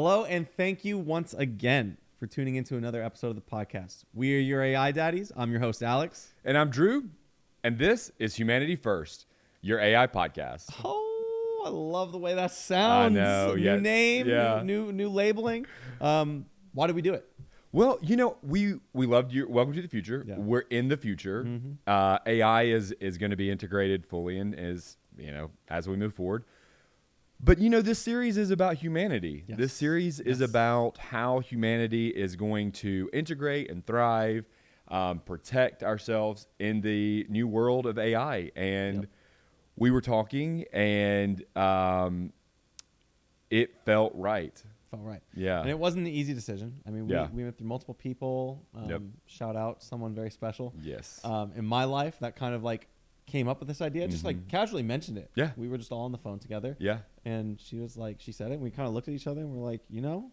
Hello, and thank you once again for tuning into another episode of the podcast. We are your AI daddies. I'm your host, Alex. And I'm Drew, and this is Humanity First, your AI podcast. Oh, I love the way that sounds. I know. New name, yeah. new labeling. Why did we do it? Well, you know, we loved you. Welcome to the future. Yeah. We're in the future. Mm-hmm. AI is going to be integrated fully and as we move forward. But, you know, this series is about humanity. Yes. This series is about how humanity is going to integrate and thrive, protect ourselves in the new world of AI. And we were talking, and it felt right. Felt right. Yeah. And it wasn't an easy decision. I mean, we went through multiple people. Shout out someone very special. Yes. In my life that kind of like came up with this idea, just like casually mentioned it. Yeah. We were just all on the phone together. Yeah. And she said it, and we kind of looked at each other and we're like, you know,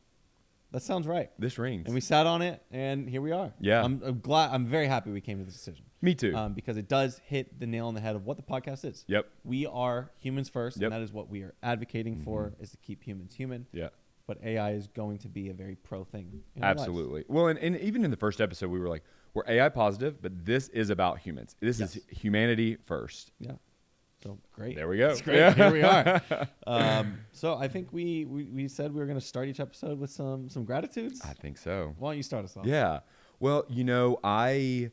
that sounds right. This rings. And we sat on it, and here we are. Yeah. I'm very happy we came to this decision. Me too. Because it does hit the nail on the head of what the podcast is. Yep. We are humans first, Yep. and that is what we are advocating for, is to keep humans human. Yeah. But AI is going to be a very pro thing in our lives. Absolutely. Well, and even in the first episode, we were like, we're AI positive, but this is about humans. This is humanity first. Yeah. So great. There we go. It's great. Yeah. Here we are. So I think we said we were going to start each episode with some gratitudes. I think so. Why don't you start us off? Yeah. Well, you know, I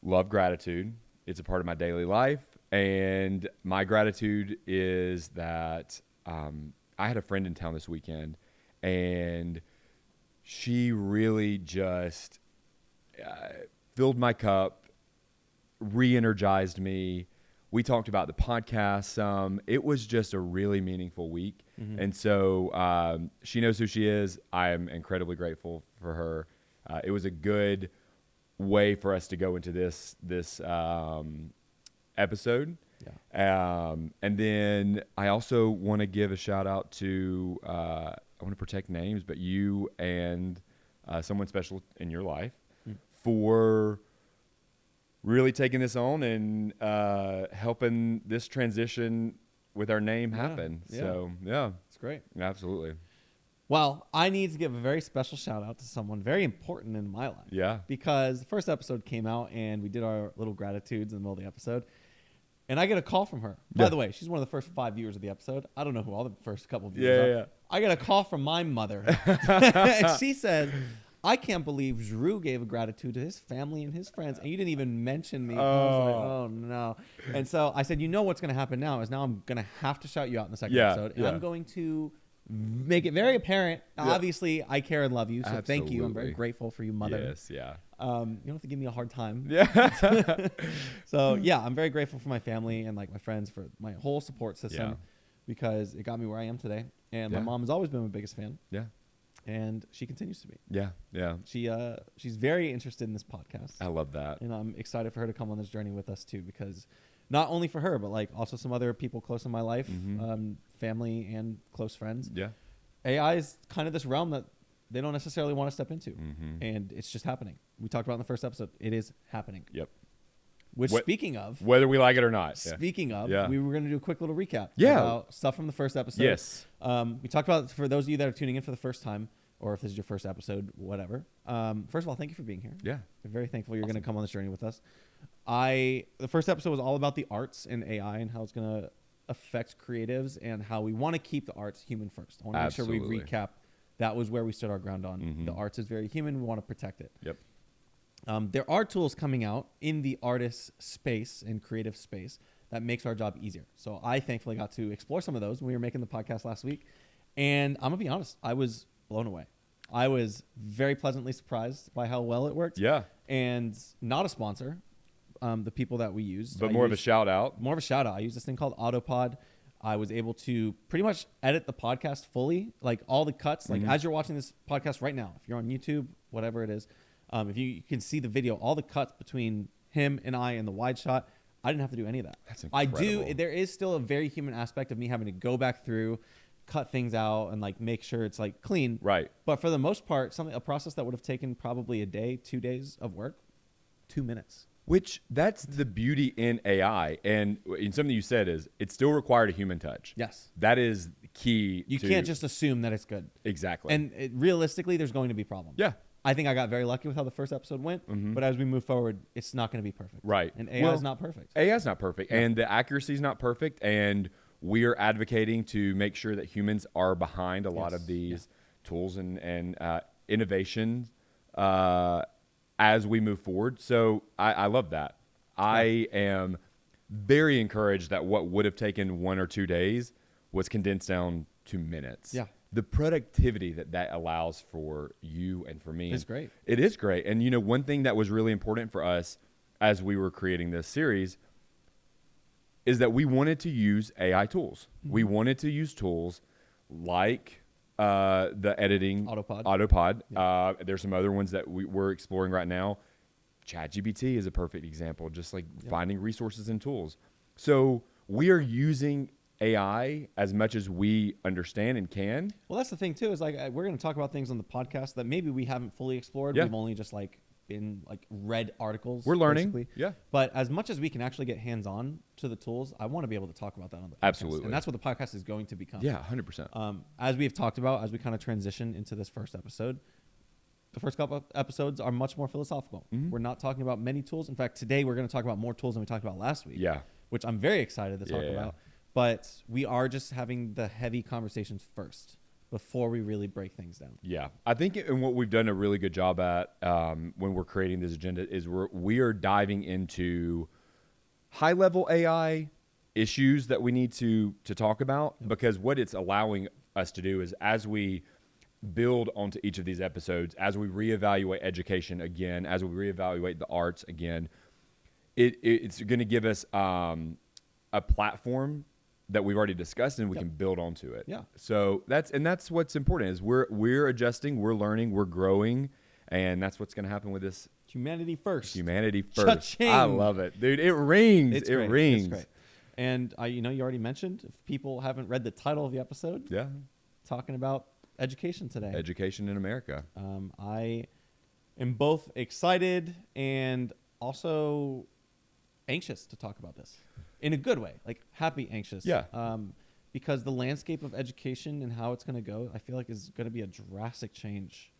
love gratitude. It's a part of my daily life. And my gratitude is that I had a friend in town this weekend, and she really just filled my cup, re-energized me. We talked about the podcast. It was just a really meaningful week. Mm-hmm. And so she knows who she is. I am incredibly grateful for her. It was a good way for us to go into this episode. Yeah. And then I also want to give a shout out to, I want to protect names, but you and someone special in your life for really taking this on and helping this transition with our name happen. Yeah. So, yeah. It's great. Absolutely. Well, I need to give a very special shout out to someone very important in my life. Yeah. Because the first episode came out, and we did our little gratitudes in the middle of the episode. And I get a call from her. By the way, she's one of the first 5 viewers of the episode. I don't know who all the first couple of viewers are. Yeah. I get a call from my mother. And she said, I can't believe Drew gave a gratitude to his family and his friends, and you didn't even mention me. I was like, oh, no. And so I said, you know what's going to happen now is now I'm going to have to shout you out in the second episode. And I'm going to make it very apparent. Obviously, I care and love you, so thank you. I'm very grateful for you, mother. Yes, yeah. You don't have to give me a hard time. Yeah. So, yeah, I'm very grateful for my family and like my friends, for my whole support system, because it got me where I am today. And my mom has always been my biggest fan. Yeah. And she continues to be. Yeah. Yeah. She's very interested in this podcast. I love that. And I'm excited for her to come on this journey with us too, because not only for her, but like also some other people close in my life, family and close friends. Yeah. AI is kind of this realm that they don't necessarily want to step into. And it's just happening. We talked about in the first episode. It is happening. Yep. Which, speaking of, whether we like it or not. Speaking of, we were going to do a quick little recap. Yeah. About stuff from the first episode. Yes. We talked about, for those of you that are tuning in for the first time, or if this is your first episode, whatever. First of all, thank you for being here. Yeah. I'm very thankful you're going to come on this journey with us. The first episode was all about the arts and AI and how it's going to affect creatives and how we want to keep the arts human first. I want to make sure we recap. That was where we stood our ground on. The arts is very human. We want to protect it. Yep. There are tools coming out in the artist space and creative space that makes our job easier. So I thankfully got to explore some of those when we were making the podcast last week. And I'm going to be honest, I was blown away. I was very pleasantly surprised by how well it worked. Yeah. And not a sponsor, the people that we used. But more of a shout out. More of a shout out. I used this thing called Autopod. I was able to pretty much edit the podcast fully, like all the cuts. Like as you're watching this podcast right now, if you're on YouTube, whatever it is, if you can see the video, all the cuts between him and I in the wide shot, I didn't have to do any of that. That's incredible. There is still a very human aspect of me having to go back through, cut things out, and like make sure it's like clean. Right. But for the most part, a process that would have taken probably a day, 2 days of work, 2 minutes. Which that's the beauty in AI. And something you said is it still required a human touch. Yes. That is key. You can't just assume that it's good. Exactly. And realistically, there's going to be problems. Yeah. I think I got very lucky with how the first episode went, but as we move forward, it's not going to be perfect. Right. And AI is not perfect. AI is not perfect, and the accuracy is not perfect, and we are advocating to make sure that humans are behind a lot of these tools and innovations as we move forward. So I love that. I am very encouraged that what would have taken 1 or 2 days was condensed down to minutes. Yeah. The productivity that allows for you and for me is great. It is great. And, one thing that was really important for us as we were creating this series is that we wanted to use AI tools. Mm-hmm. We wanted to use tools like the editing Autopod. Yeah. There's some other ones that we're exploring right now. ChatGPT is a perfect example, just like finding resources and tools. So we are using AI as much as we understand and can. Well, that's the thing too, is like we're going to talk about things on the podcast that maybe we haven't fully explored. Yeah. We've only just been read articles. We're learning. Basically. Yeah. But as much as we can actually get hands-on to the tools, I want to be able to talk about that on the podcast. Absolutely. And that's what the podcast is going to become. Yeah, 100%. As we've talked about, as we kind of transition into this first episode, the first couple of episodes are much more philosophical. Mm-hmm. We're not talking about many tools. In fact, today we're going to talk about more tools than we talked about last week. Yeah. Which I'm very excited to talk about. But we are just having the heavy conversations first before we really break things down. Yeah. I think and what we've done a really good job at when we're creating this agenda is we are diving into high-level AI issues that we need to talk about, because what it's allowing us to do is, as we build onto each of these episodes, as we reevaluate education again, as we reevaluate the arts again, it's going to give us a platform that we've already discussed, and we can build onto it. Yeah. So that's what's important, is we're adjusting, we're learning, we're growing, and that's what's going to happen with this. Humanity first. Humanity first. Cha-ching. I love it, dude. It rings. It's great. Rings. It's great. And you already mentioned, if people haven't read the title of the episode, talking about education today. Education in America. I am both excited and also anxious to talk about this in a good way, like happy, anxious. Yeah. Because the landscape of education and how it's going to go, I feel like is going to be a drastic change.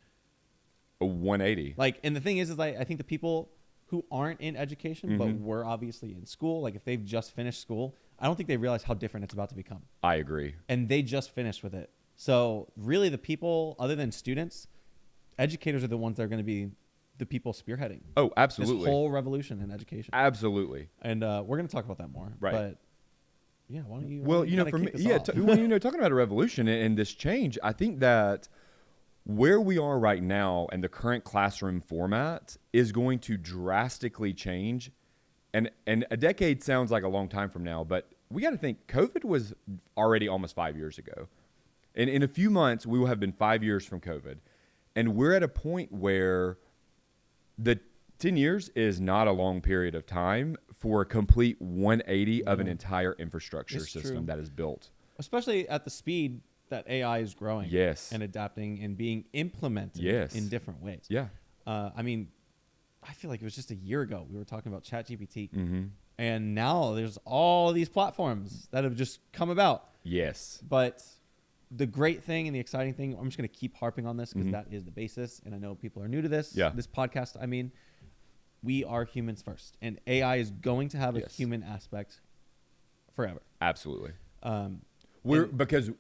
A 180. And the thing is I think the people who aren't in education, but were obviously in school, like if they've just finished school, I don't think they realize how different it's about to become. I agree. And they just finished with it. So really the people, other than students, educators are the ones that are going to be the people spearheading. Oh, absolutely. This whole revolution in education. Absolutely. And we're going to talk about that more. Right. But yeah, why don't you? Well, for me, talking about a revolution and this change, I think that where we are right now and the current classroom format is going to drastically change. And a decade sounds like a long time from now, but we got to think COVID was already almost 5 years ago. And in a few months, we will have been 5 years from COVID. And we're at a point where the 10 years is not a long period of time for a complete 180 of an entire infrastructure system that is built. Especially at the speed that AI is growing. Yes. And adapting and being implemented in different ways. Yeah. I feel like it was just a year ago we were talking about ChatGPT. Mm-hmm. And now there's all these platforms that have just come about. Yes. But the great thing and the exciting thing, I'm just going to keep harping on this because that is the basis. And I know people are new to this. Yeah. This podcast, we are humans first. And AI is going to have a human aspect forever. Absolutely. Because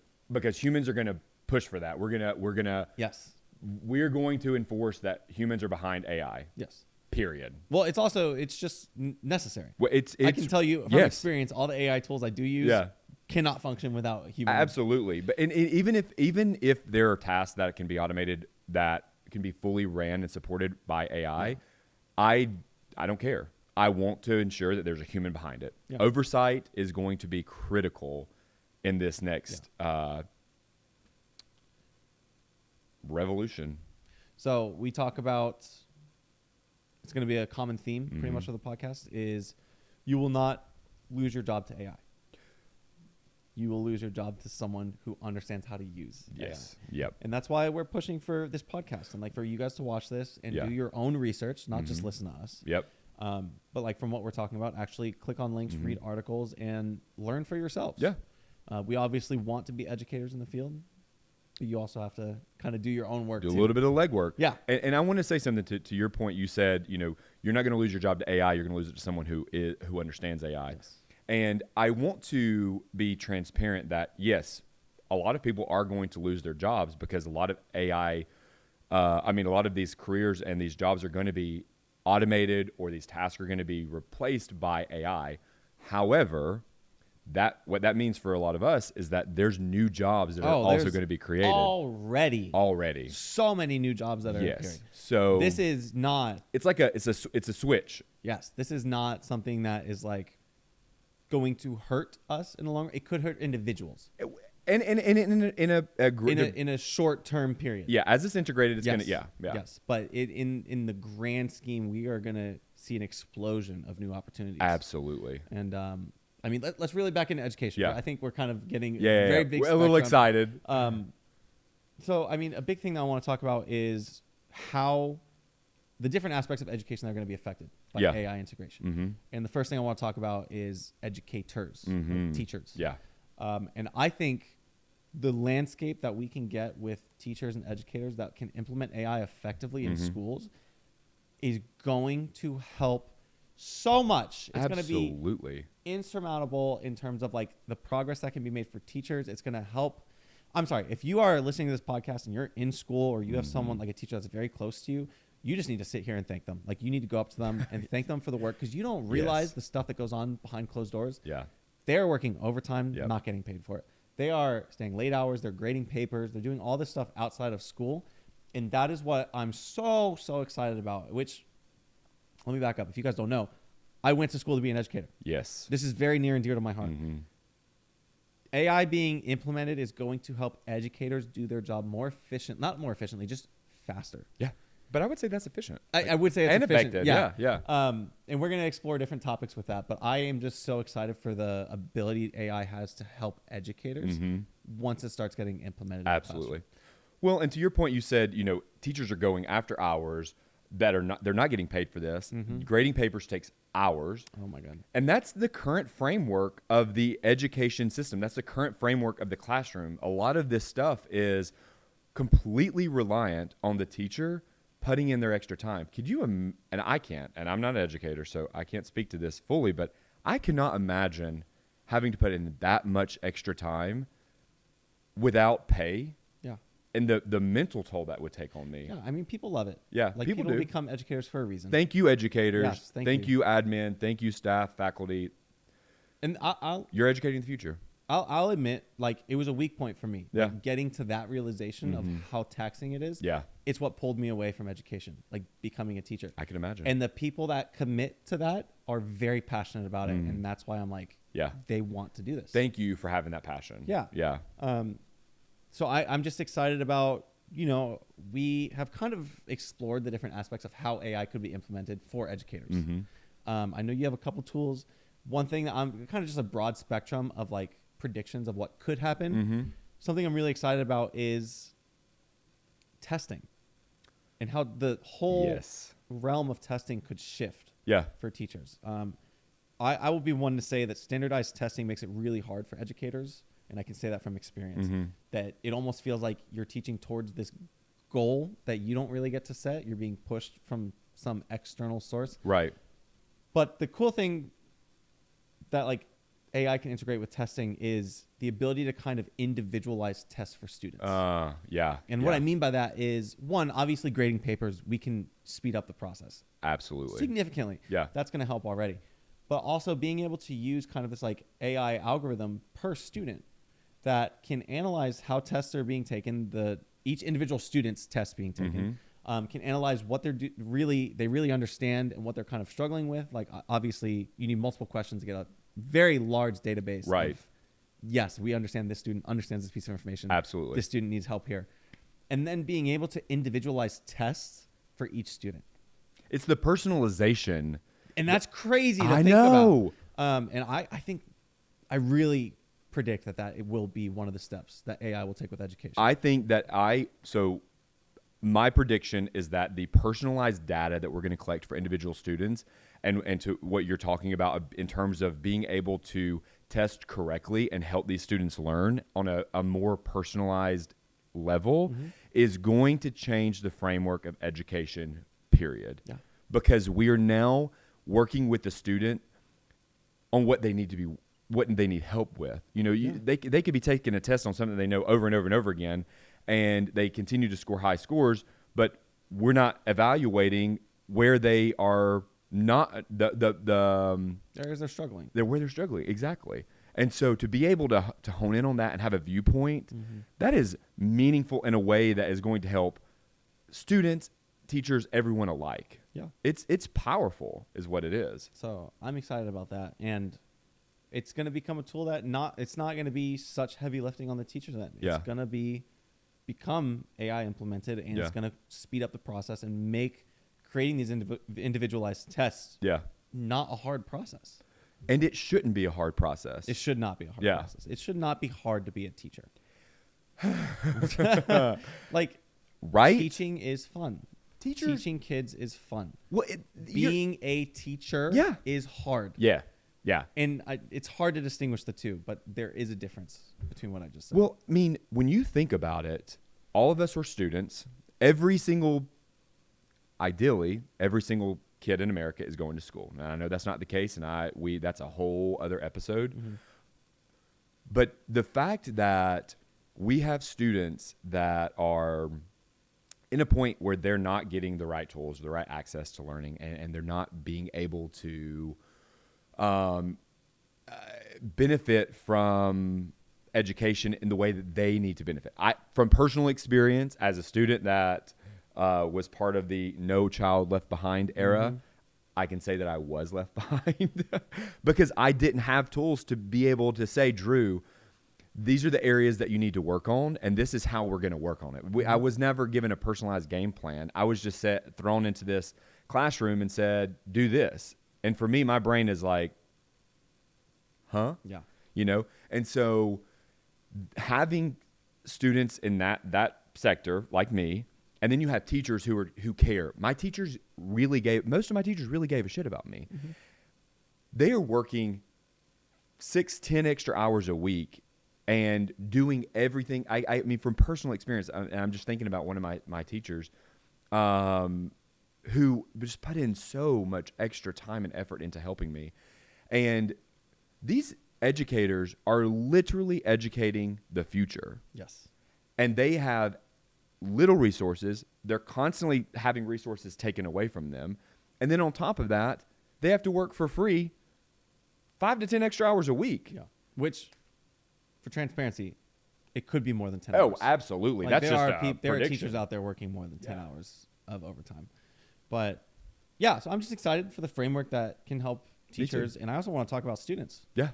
humans are going to push for that. We're going to enforce that humans are behind AI. Yes. Period. Well, it's just necessary. Well, I can tell you from experience, all the AI tools I do use cannot function without humans. Absolutely. But even if there are tasks that can be automated, that can be fully ran and supported by AI, I don't care. I want to ensure that there's a human behind it. Yeah. Oversight is going to be critical in this next revolution. So we talk about, it's going to be a common theme pretty much for the podcast, is you will not lose your job to AI. You will lose your job to someone who understands how to use AI. Yep. And that's why we're pushing for this podcast and for you guys to watch this and do your own research, not just listen to us. Yep. But from what we're talking about, actually click on links, read articles, and learn for yourselves. Yeah. We obviously want to be educators in the field, but you also have to kind of do your own work Do a too. little bit of legwork. Yeah. And I want to say something to your point. You said, you're not going to lose your job to AI. You're going to lose it to someone who understands AI. Yes. And I want to be transparent that, yes, a lot of people are going to lose their jobs because a lot of AI, a lot of these careers and these jobs are going to be automated, or these tasks are going to be replaced by AI. However, what that means for a lot of us is that there's new jobs that are also going to be created. Already. So many new jobs that are appearing. So this is not. It's like it's a switch. Yes. This is not something that is like going to hurt us in the long run. It could hurt individuals. And in a short-term period. Yeah, as it's integrated, it's yes. gonna Yes, but in the grand scheme, we are gonna see an explosion of new opportunities. Absolutely. And let's really back into education. Yeah. I think we're kind of getting very big. We're a little excited. So a big thing that I want to talk about is how the different aspects of education that are going to be affected by AI integration. Mm-hmm. And the first thing I want to talk about is educators, mm-hmm. like teachers. Yeah. And I think the landscape that we can get with teachers and educators that can implement AI effectively in mm-hmm. schools is going to help so much. It's going to be insurmountable in terms of like the progress that can be made for teachers. It's going to help. I'm sorry, if you are listening to this podcast and you're in school, or you have mm-hmm. someone like a teacher that's very close to you, you just need to sit here and thank them. Like, you need to go up to them and thank them for the work, because you don't realize the stuff that goes on behind closed doors. Yeah. They're working overtime, not getting paid for it. They are staying late hours. They're grading papers. They're doing all this stuff outside of school. And that is what I'm so excited about, which, let me back up. If you guys don't know, I went to school to be an educator. Yes. This is very near and dear to my heart. Mm-hmm. AI being implemented is going to help educators do their job more efficient, not more efficiently, just faster. Yeah. But I would say that's efficient. I would say it's and efficient. effective. Yeah. And we're going to explore different topics with that. But I am just so excited for the ability AI has to help educators mm-hmm. once it starts getting implemented. Absolutely. Well, and to your point, you said, teachers are going after hours that they're not getting paid for this. Mm-hmm. Grading papers takes hours. Oh my God. And that's the current framework of the education system. That's the current framework of the classroom. A lot of this stuff is completely reliant on the teacher putting in their extra time. Could you, and I can't, and I'm not an educator, so I can't speak to this fully, but I cannot imagine having to put in that much extra time without pay. Yeah. And the mental toll that would take on me. Yeah. People love it. Yeah. Like, people do. become educators for a reason. Thank you, educators. Yes, thank you, admin. Thank you, staff, faculty. And you're educating the future. I'll admit, like, it was a weak point for me. Yeah. Like, getting to that realization mm-hmm. of how taxing it is. Yeah. It's what pulled me away from education, like becoming a teacher. I can imagine. And the people that commit to that are very passionate about it. And that's why I'm like, they want to do this. Thank you for having that passion. Yeah. Yeah. So I'm just excited about, we have kind of explored the different aspects of how AI could be implemented for educators. Mm-hmm. I know you have a couple tools. One thing that I'm kind of just a broad spectrum of like predictions of what could happen. Mm-hmm. Something I'm really excited about is testing and how the whole realm of testing could shift for teachers. I will be one to say that standardized testing makes it really hard for educators. And I can say that from experience, mm-hmm. that it almost feels like you're teaching towards this goal that you don't really get to set. You're being pushed from some external source. Right. But the cool thing that like AI can integrate with testing is the ability to kind of individualize tests for students. And what I mean by that is, one, obviously grading papers, we can speed up the process. Absolutely. Significantly. Yeah. That's going to help already. But also being able to use kind of this like AI algorithm per student that can analyze how tests are being taken, each individual student's test being taken, can analyze what they really understand and what they're kind of struggling with. Like, obviously, you need multiple questions to get a very large database. Right. Yes, we understand this student understands this piece of information. Absolutely. This student needs help here. And then being able to individualize tests for each student. It's the personalization. And that's crazy to think know. about. And I think I really predict that it will be one of the steps that AI will take with education. I think that my prediction is that the personalized data that we're going to collect for individual students and to what you're talking about in terms of being able to test correctly and help these students learn on a more personalized level is going to change the framework of education, period. Yeah. Because we are now working with the student on what they need to be, what they need help with. You know, they could be taking a test on something they know over and over and over again, and they continue to score high scores, but we're not evaluating where they are not Areas they're struggling. where they're struggling. Exactly. And so to be able to hone in on that and have a viewpoint, that is meaningful in a way that is going to help students, teachers, everyone alike. Yeah. It's powerful is what it is. So I'm excited about that. And it's going to become a tool that it's not going to be such heavy lifting on the teacher's end. Yeah. It's going to become AI implemented, and it's going to speed up the process and make creating these individualized tests not a hard process. And it shouldn't be a hard process. It should not be a hard process. It should not be hard to be a teacher. Like, right? teaching is fun. Teaching kids is fun. Well, being a teacher is hard. Yeah. Yeah. And it's hard to distinguish the two, but there is a difference between what I just said. Well, I mean, when you think about it, all of us are students. Ideally, every single kid in America is going to school. Now, I know that's not the case, and that's a whole other episode. But the fact that we have students that are in a point where they're not getting the right tools, the right access to learning, and they're not being able to benefit from education in the way that they need to benefit. From personal experience as a student that was part of the No Child Left Behind era, I can say that I was left behind because I didn't have tools to be able to say, Drew, these are the areas that you need to work on, and this is how we're going to work on it. I was never given a personalized game plan. I was just thrown into this classroom and said, do this. And for me, my brain is like, huh? Yeah. You know? And so having students in that sector like me, and then you have teachers who care. Most of my teachers really gave a shit about me. They are working 6-10 extra hours a week and doing everything. I mean, from personal experience, and I'm just thinking about one of my teachers who just put in so much extra time and effort into helping me. And these educators are literally educating the future. Yes. And they have little resources. They're constantly having resources taken away from them. And then on top of that, they have to work for free 5 to 10 extra hours a week. Yeah. Which, for transparency, it could be more than 10 hours. Oh, absolutely. Like, That's there are teachers out there working more than 10 hours of overtime. But yeah, so I'm just excited for the framework that can help teachers. And I also want to talk about students. Yeah.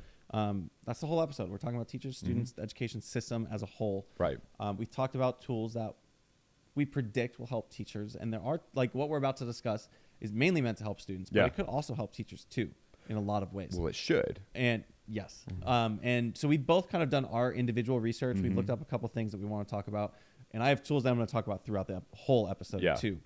That's the whole episode. We're talking about teachers, students, the education system as a whole. Right. We talked about tools that we predict will help teachers. And there are, like, what we're about to discuss is mainly meant to help students, but it could also help teachers too in a lot of ways. Well, it should. And yes. And so we've both kind of done our individual research. We've looked up a couple things that we want to talk about. And I have tools that I'm going to talk about throughout the whole episode too.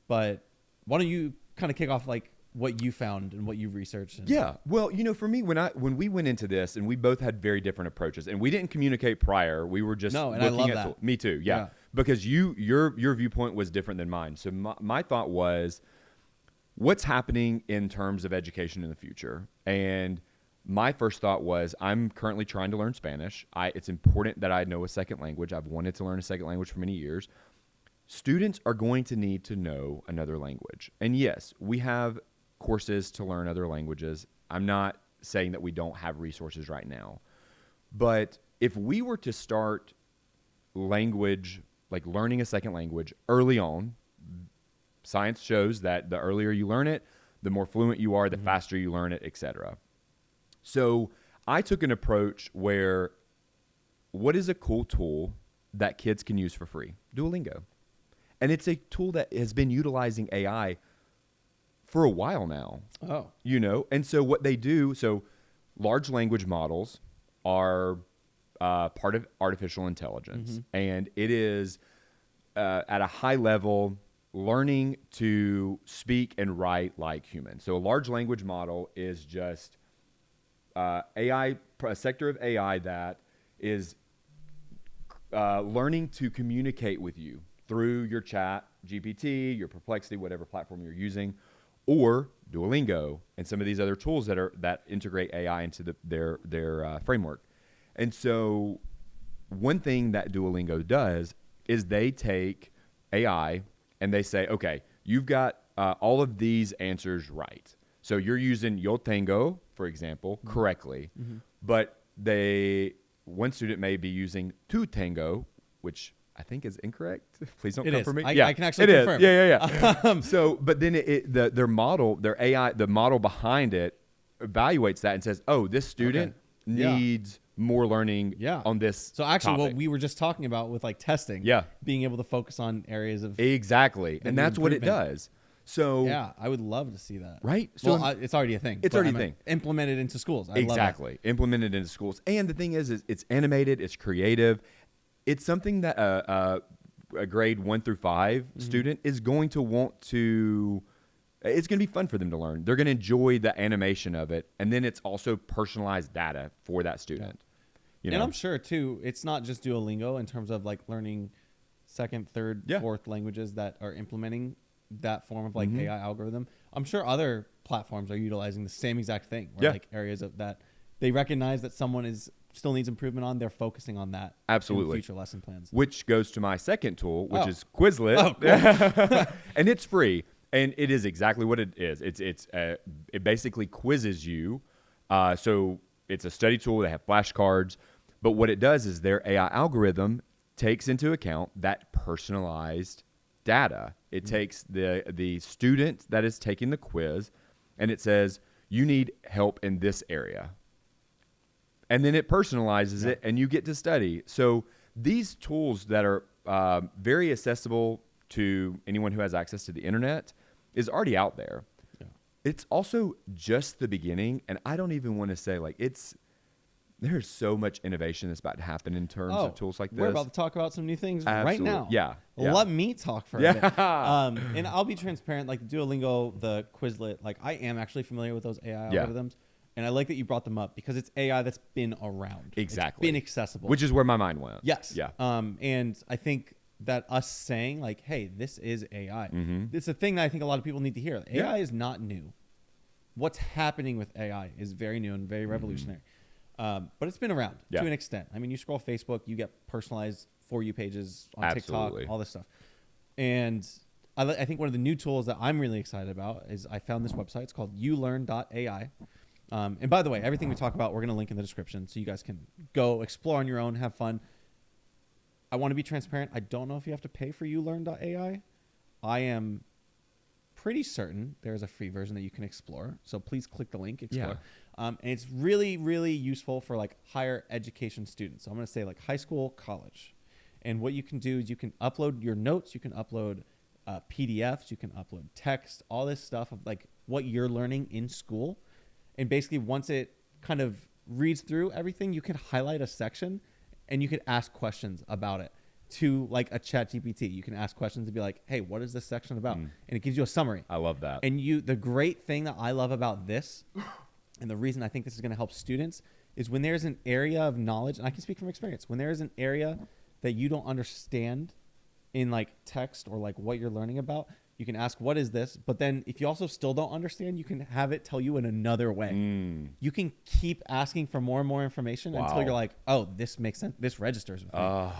But why don't you kind of kick off, like, what you found and what you've researched? Yeah. Well, you know, for me, when we went into this, and we both had very different approaches, and we didn't communicate prior. We were just and I love that. Me too. Yeah. Because your viewpoint was different than mine. So my thought was, what's happening in terms of education in the future? And my first thought was, I'm currently trying to learn Spanish. It's important that I know a second language. I've wanted to learn a second language for many years. Students are going to need to know another language. And yes, we have courses to learn other languages. I'm not saying that we don't have resources right now. But if we were to start language, like learning a second language early on, science shows that the earlier you learn it, the more fluent you are, the faster you learn it, etc. So I took an approach where, what is a cool tool that kids can use for free? Duolingo. And it's a tool that has been utilizing AI for a while now. Oh. You know, and so what they do, so large language models are part of artificial intelligence. And it is at a high level learning to speak and write like humans. So a large language model is just AI a sector of AI that is learning to communicate with you through your chat, GPT, your Perplexity, whatever platform you're using, or Duolingo and some of these other tools that integrate AI into their framework. And so one thing that Duolingo does is they take AI and they say, okay, you've got all of these answers right. So you're using Yo Tengo, for example, correctly, but one student may be using Tu Tengo, which I think is incorrect. Please don't come for me. I can actually confirm. Yeah. So, but then their model, their AI, the model behind it evaluates that and says, oh, this student needs more learning on this So actually topic. what we were just talking about with like testing, being able to focus on areas of exactly. And that's what it does. So yeah, I would love to see that. Right? So well, it's already a thing. It's already a thing. Implemented into schools. I exactly. love Implemented into schools. And the thing is it's animated, it's creative. It's something that a grade 1 through 5 student is going to want to. It's going to be fun for them to learn. They're going to enjoy the animation of it, and then it's also personalized data for that student. You know? And I'm sure too, it's not just Duolingo in terms of like learning second, third, fourth languages that are implementing that form of like AI algorithm. I'm sure other platforms are utilizing the same exact thing. Where like areas of that they recognize that someone still needs improvement on, they're focusing on that. Absolutely. In future lesson plans. Which goes to my second tool, which is Quizlet. Oh, cool. And it's free. And it is exactly what it is. It basically quizzes you. So it's a study tool. They have flashcards. But what it does is their AI algorithm takes into account that personalized data. It takes the student that is taking the quiz, and it says, you need help in this area. And then it personalizes it, and you get to study. So these tools that are very accessible to anyone who has access to the internet is already out there. Yeah. It's also just the beginning, and I don't even want to say there's so much innovation that's about to happen in terms of tools like this. We're about to talk about some new things right now. Yeah. Let me talk for a minute. And I'll be transparent, like Duolingo, the Quizlet, like I am actually familiar with those AI algorithms. And I like that you brought them up because it's AI that's been around. Exactly. It's been accessible. Which is where my mind went. Yes. Yeah. And I think that us saying like, hey, this is AI. It's a thing that I think a lot of people need to hear. AI is not new. What's happening with AI is very new and very revolutionary. But it's been around to an extent. I mean, you scroll Facebook, you get personalized For You pages on TikTok, all this stuff. And I think one of the new tools that I'm really excited about is I found this website. It's called youlearn.ai. And by the way, everything we talk about, we're going to link in the description so you guys can go explore on your own, have fun. I want to be transparent. I don't know if you have to pay for youlearn.ai. I am pretty certain there's a free version that you can explore. So please click the link, explore. And it's really, really useful for like higher education students. So I'm going to say like high school, college. And what you can do is you can upload your notes. You can upload PDFs. You can upload text, all this stuff of like what you're learning in school. And basically once it kind of reads through everything, you can highlight a section and you could ask questions about it to like a chat GPT. You can ask questions and be like, hey, what is this section about? And it gives you a summary. I love that. And the great thing that I love about this, and the reason I think this is going to help students, is when there's an area of knowledge, and I can speak from experience, when there is an area that you don't understand in like text or like what you're learning about, you can ask, what is this? But then if you also still don't understand, you can have it tell you in another way. You can keep asking for more and more information until you're like, oh, this makes sense. This registers with me.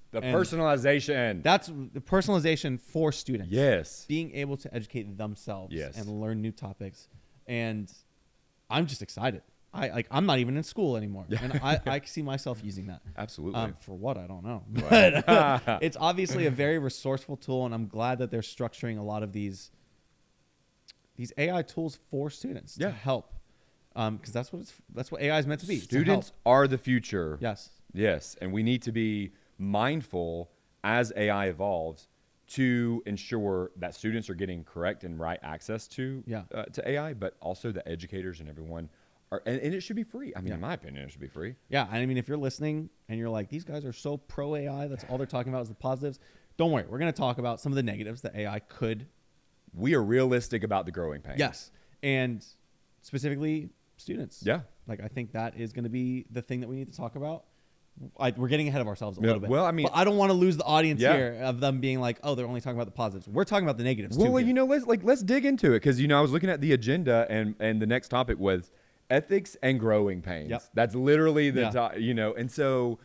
The personalization. That's the personalization for students. Yes. Being able to educate themselves and learn new topics. And I'm just excited. I'm not even in school anymore. And I see myself using that. Absolutely. For what, I don't know. But it's obviously a very resourceful tool, and I'm glad that they're structuring a lot of these AI tools for students to help. Because that's what AI is meant to be. Students are the future. Yes. Yes. And we need to be mindful as AI evolves to ensure that students are getting correct and right access to AI, but also the educators and everyone and it should be free. I mean, in my opinion, it should be free. Yeah. I mean, if you're listening and you're like, these guys are so pro AI, that's all they're talking about is the positives. Don't worry. We're going to talk about some of the negatives that AI could. We are realistic about the growing pains. Yes. And specifically, students. Yeah. Like, I think that is going to be the thing that we need to talk about. We're getting ahead of ourselves a little bit. Well, I mean, but I don't want to lose the audience Yeah. here of them being like, oh, they're only talking about the positives. We're talking about the negatives well, too. here. you know, let's dig into it, because I was looking at the agenda, and the next topic was ethics and growing pains. Yep. That's literally the Yeah. and so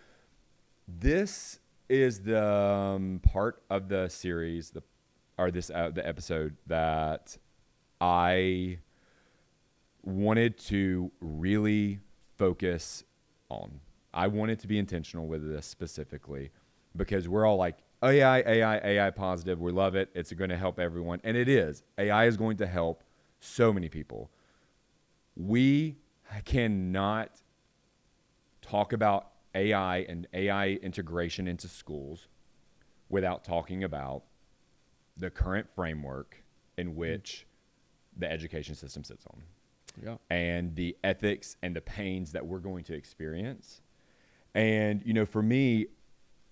this is the part of the series, the episode that I wanted to really focus on. I wanted to be intentional with this specifically, because we're all like, AI positive. We love it. It's going to help everyone. And it is. AI is going to help so many people. We cannot talk about AI and AI integration into schools without talking about the current framework in which the education system sits on. Yeah. And the ethics and the pains that we're going to experience. And, for me,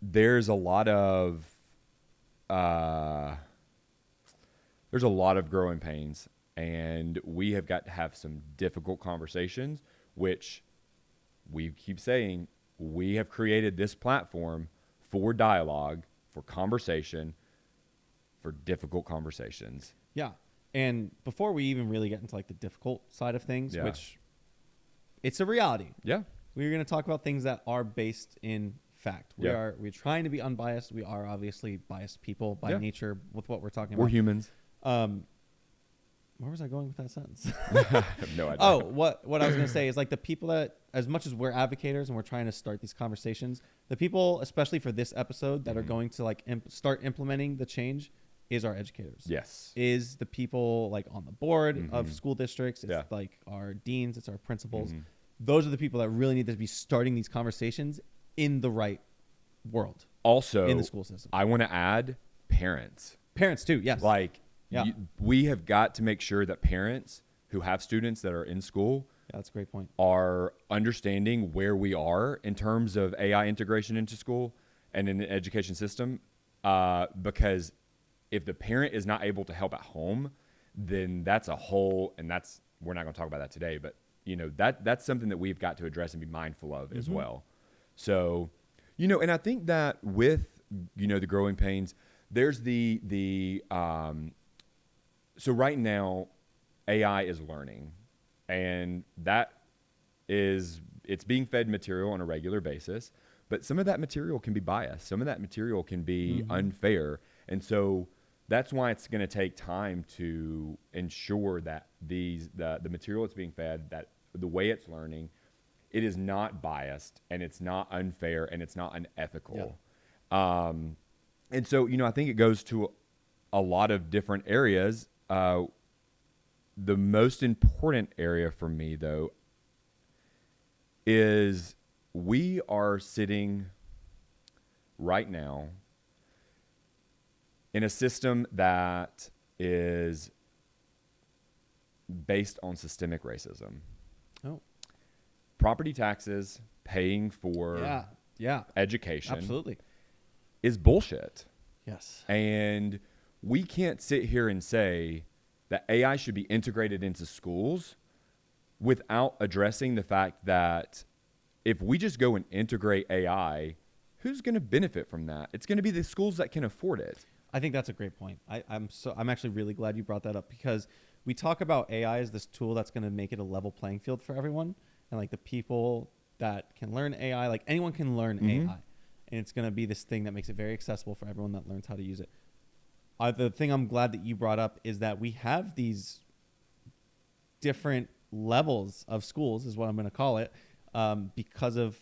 there's a lot of growing pains, and we have got to have some difficult conversations, which we keep saying we have created this platform for dialogue, for conversation, for difficult conversations. Yeah. And before we even really get into like the difficult side of things, Yeah. which it's a reality. Yeah. We're going to talk about things that are based in fact. We're trying to be unbiased. We are obviously biased people by nature with what we're talking about. We're humans. Where was I going with that sentence? I have no idea. Oh, what I was going to say is like the people that, as much as we're advocators and we're trying to start these conversations, the people, especially for this episode, that are going to like start implementing the change is our educators. Yes. Is the people like on the board of school districts. It's like our deans. It's our principals. Those are the people that really need to be starting these conversations in the right world. Also, in the school system. I want to add parents. Parents too, yes. Like, we have got to make sure that parents who have students that are in school that's a great point. are understanding where we are in terms of AI integration into school and in the education system. Because if the parent is not able to help at home, then that's a whole, and we're not going to talk about that today, but that's something that we've got to address and be mindful of as well. So, and I think that with, the growing pains, there's so right now AI is learning, and it's being fed material on a regular basis, but some of that material can be biased. Some of that material can be unfair. And so that's why it's going to take time to ensure that the material it's being fed, that the way it's learning, it is not biased, and it's not unfair, and it's not unethical. Yeah. And so, I think it goes to a lot of different areas. The most important area for me, though, is we are sitting right now in a system that is based on systemic racism. Oh. Property taxes paying for education Absolutely. is bullshit. Yes. And we can't sit here and say that AI should be integrated into schools without addressing the fact that if we just go and integrate AI, who's going to benefit from that? It's going to be the schools that can afford it. I think that's a great point. I'm actually really glad you brought that up, because we talk about AI as this tool that's going to make it a level playing field for everyone, and like the people that can learn AI, like anyone can learn AI, and it's going to be this thing that makes it very accessible for everyone that learns how to use it. The thing I'm glad that you brought up is that we have these different levels of schools, is what I'm going to call it, because of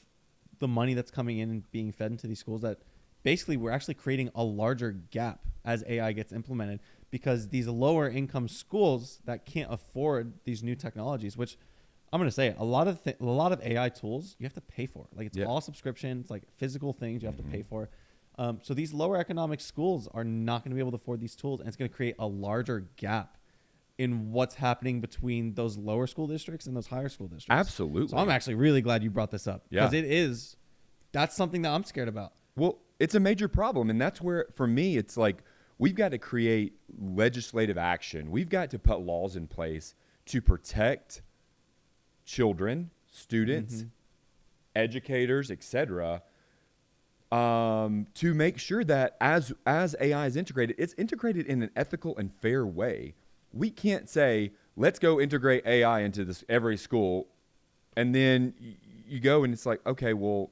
the money that's coming in and being fed into these schools, that basically we're actually creating a larger gap as AI gets implemented, because these lower income schools that can't afford these new technologies, which I'm going to say a lot of AI tools you have to pay for. Like it's all subscription. It's like physical things you have to pay for. So these lower economic schools are not going to be able to afford these tools, and it's going to create a larger gap in what's happening between those lower school districts and those higher school districts. Absolutely. So I'm actually really glad you brought this up, because that's something that I'm scared about. Well, it's a major problem, and that's where, for me, it's like we've got to create legislative action. We've got to put laws in place to protect children, students, educators, etc., to make sure that as AI is integrated, it's integrated in an ethical and fair way. We can't say, let's go integrate AI into this every school, and then you go and it's like, okay, well,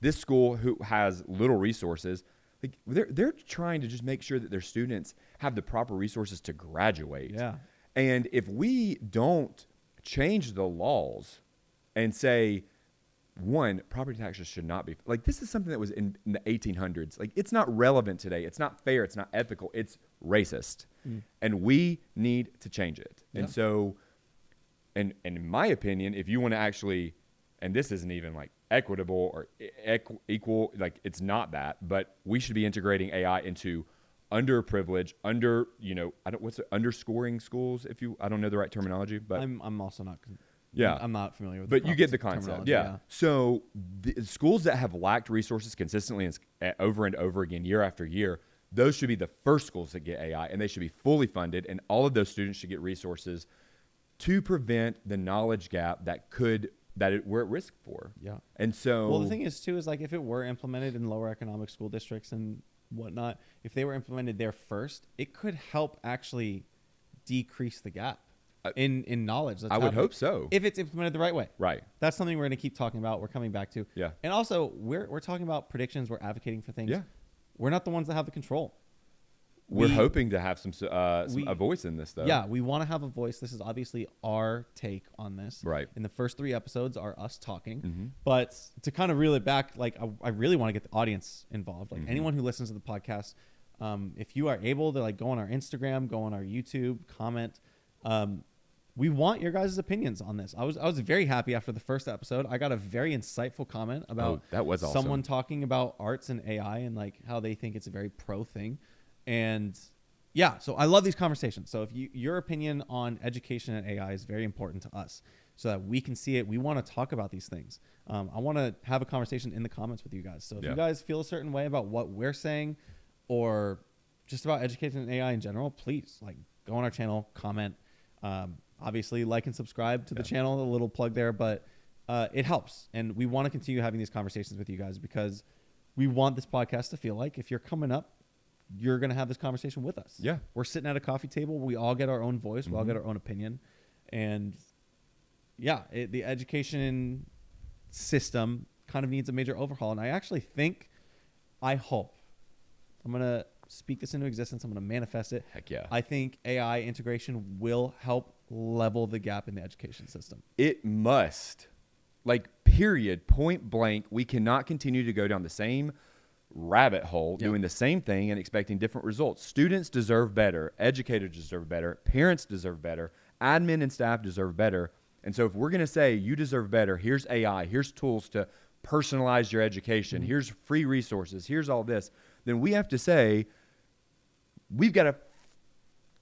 this school who has little resources, like they're trying to just make sure that their students have the proper resources to graduate. Yeah. And if we don't change the laws and say, one, property taxes should not be, like, this is something that was in the 1800s. Like, it's not relevant today. It's not fair. It's not ethical. It's racist. And we need to change it. Yeah. And so, and in my opinion, if you want to actually, and this isn't even like equitable or equal, like, it's not that, but we should be integrating AI into underprivileged, underscoring schools, I don't know the right terminology, but I'm also not. Yeah, I'm not familiar with. But you get the concept. Yeah. So the schools that have lacked resources consistently and over and over again, year after year, those should be the first schools that get AI, and they should be fully funded, and all of those students should get resources to prevent the knowledge gap we're at risk for. Yeah. And so, well, the thing is too is like if it were implemented in lower economic school districts and whatnot, if they were implemented there first, it could help actually decrease the gap in knowledge. I would hope so. If it's implemented the right way. Right. That's something we're going to keep talking about. We're coming back to. Yeah. And also, we're talking about predictions. We're advocating for things. Yeah. We're not the ones that have the control. We're hoping to have a voice in this, though. Yeah, we want to have a voice. This is obviously our take on this. Right. And the first 3 episodes are us talking. Mm-hmm. But to kind of reel it back, like I really want to get the audience involved. Like anyone who listens to the podcast, if you are able to like go on our Instagram, go on our YouTube, comment. We want your guys' opinions on this. I was very happy after the first episode. I got a very insightful comment about that was awesome. Someone talking about arts and AI and like how they think it's a very pro thing. And yeah, so I love these conversations. So if your opinion on education and AI is very important to us so that we can see it. We want to talk about these things. I want to have a conversation in the comments with you guys. So if you guys feel a certain way about what we're saying or just about education and AI in general, please like go on our channel, comment. Obviously, like and subscribe to the channel. A little plug there, but it helps. And we want to continue having these conversations with you guys because we want this podcast to feel like if you're coming up, you're going to have this conversation with us. Yeah. We're sitting at a coffee table. We all get our own voice. We all get our own opinion. And yeah, the education system kind of needs a major overhaul. And I actually I hope, I'm going to speak this into existence. I'm going to manifest it. Heck yeah. I think AI integration will help level the gap in the education system. It must. Like, period, point blank. We cannot continue to go down the same rabbit hole doing the same thing and expecting different results. Students deserve better. Educators deserve better. Parents deserve better. Admin and staff deserve better. And so if we're going to say you deserve better, here's AI, here's tools to personalize your education, here's free resources, here's all this, then we have to say we've got to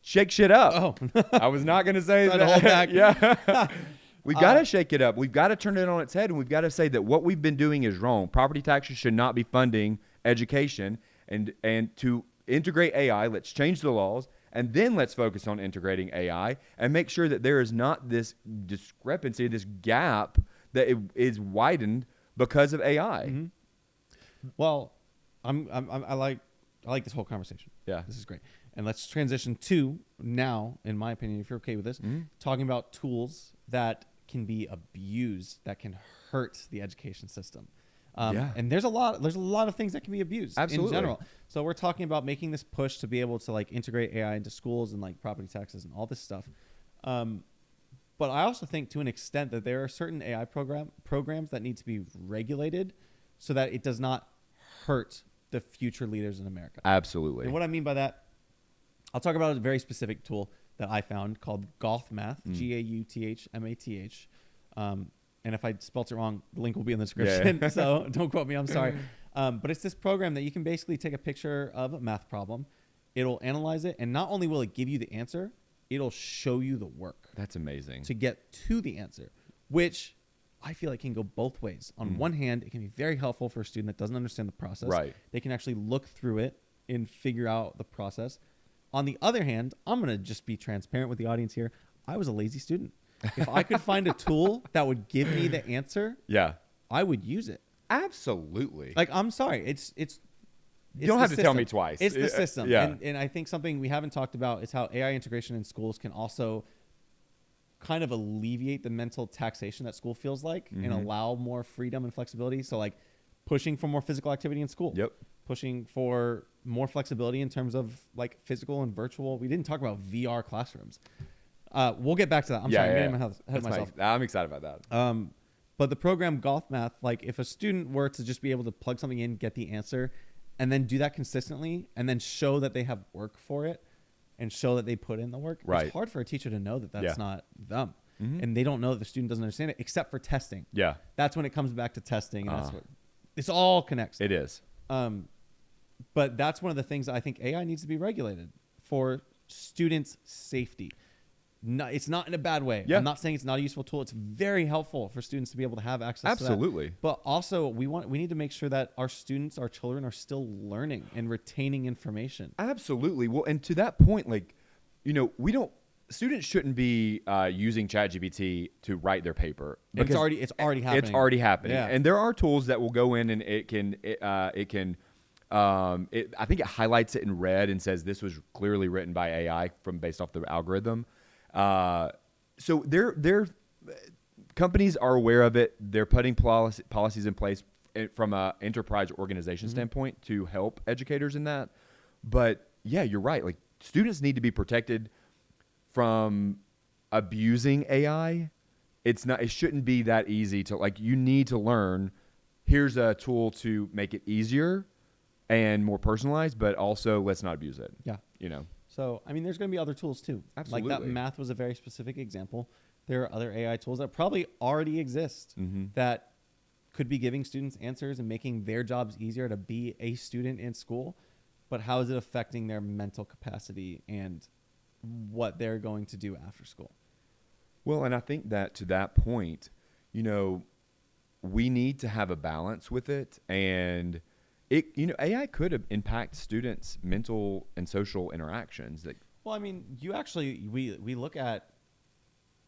shake shit up. Oh. I was not going to say Trying that. to hold back. Yeah. We've got to shake it up. We've got to turn it on its head, and we've got to say that what we've been doing is wrong. Property taxes should not be funding education, and to integrate AI, let's change the laws, and then let's focus on integrating AI and make sure that there is not this discrepancy, this gap that is widened because of AI. Mm-hmm. Well, I like this whole conversation. Yeah. This is great. And let's transition to now, in my opinion, if you're okay with this, talking about tools that can be abused, that can hurt the education system. And there's a lot of things that can be abused in general. So we're talking about making this push to be able to like integrate AI into schools and like property taxes and all this stuff. But I also think to an extent that there are certain AI programs that need to be regulated so that it does not hurt the future leaders in America. Absolutely. And what I mean by that, I'll talk about a very specific tool that I found called Gauthmath, Gauthmath. And if I spelt it wrong, the link will be in the description. Yeah. So don't quote me. I'm sorry. But it's this program that you can basically take a picture of a math problem. It'll analyze it. And not only will it give you the answer, it'll show you the work. That's amazing. To get to the answer, which I feel like can go both ways. On one hand, it can be very helpful for a student that doesn't understand the process. Right. They can actually look through it and figure out the process. On the other hand, I'm going to just be transparent with the audience here. I was a lazy student. If I could find a tool that would give me the answer, Yeah. I would use it. Absolutely. Like, I'm sorry. It's You don't have to tell me twice. It's the system. Yeah. And I think something we haven't talked about is how AI integration in schools can also kind of alleviate the mental taxation that school feels like and allow more freedom and flexibility. So like pushing for more physical activity in school. Yep. Pushing for more flexibility in terms of like physical and virtual. We didn't talk about VR classrooms. We'll get back to that. I'm sorry, I'm getting ahead of myself. I'm excited about that. But the program Golf Math, like if a student were to just be able to plug something in, get the answer, and then do that consistently, and then show that they have work for it, and show that they put in the work, it's hard for a teacher to know that that's not them. And they don't know that the student doesn't understand it, except for testing. Yeah. That's when it comes back to testing, and that's what this all connects. It is. But that's one of the things that I think AI needs to be regulated for students' safety. No, it's not in a bad way. Yeah. I'm not saying it's not a useful tool. It's very helpful for students to be able to have access to that. Absolutely. But also we need to make sure that our students, our children are still learning and retaining information. Absolutely. Well, and to that point, like, students shouldn't be using ChatGPT to write their paper. It's already happening. It's already happening. Yeah. And there are tools that will go in and I think it highlights it in red and says this was clearly written by AI based off the algorithm. So they're companies are aware of it. They're putting policies in place from an enterprise organization standpoint to help educators in that. But yeah, you're right. Like students need to be protected from abusing AI. It shouldn't be that easy to you need to learn. Here's a tool to make it easier and more personalized, but also let's not abuse it. Yeah. So, I mean, there's going to be other tools too. Absolutely. Like that math was a very specific example. There are other AI tools that probably already exist that could be giving students answers and making their jobs easier to be a student in school. But how is it affecting their mental capacity and what they're going to do after school? Well, and I think that to that point, we need to have a balance with it. And AI could impact students' mental and social interactions. Well, I mean, we look at,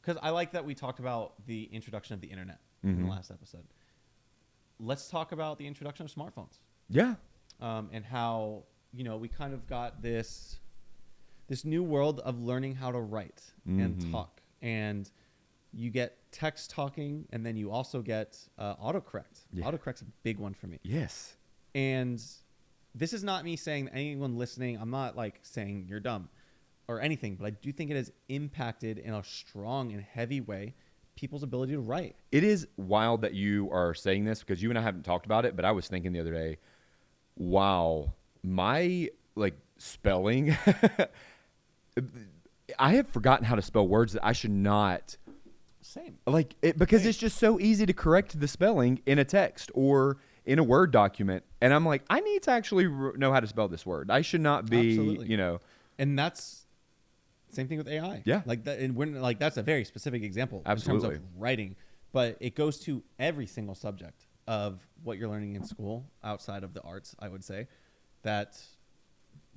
because I like that we talked about the introduction of the internet in the last episode. Let's talk about the introduction of smartphones. Yeah. And how, we kind of got this new world of learning how to write and talk. And you get text talking, and then you also get autocorrect. Yeah. Autocorrect's a big one for me. Yes. And this is not me saying that anyone listening, I'm not saying you're dumb or anything, but I do think it has impacted in a strong and heavy way people's ability to write. It is wild that you are saying this because you and I haven't talked about it, but I was thinking the other day, wow, my spelling, I have forgotten how to spell words that I should not. Same. Because it's just so easy to correct the spelling in a text or in a Word document. And I'm like, I need to actually know how to spell this word. I should not be, Absolutely. And that's same thing with AI. Yeah. And that's a very specific example Absolutely. in terms of writing, but it goes to every single subject of what you're learning in school outside of the arts, I would say, that,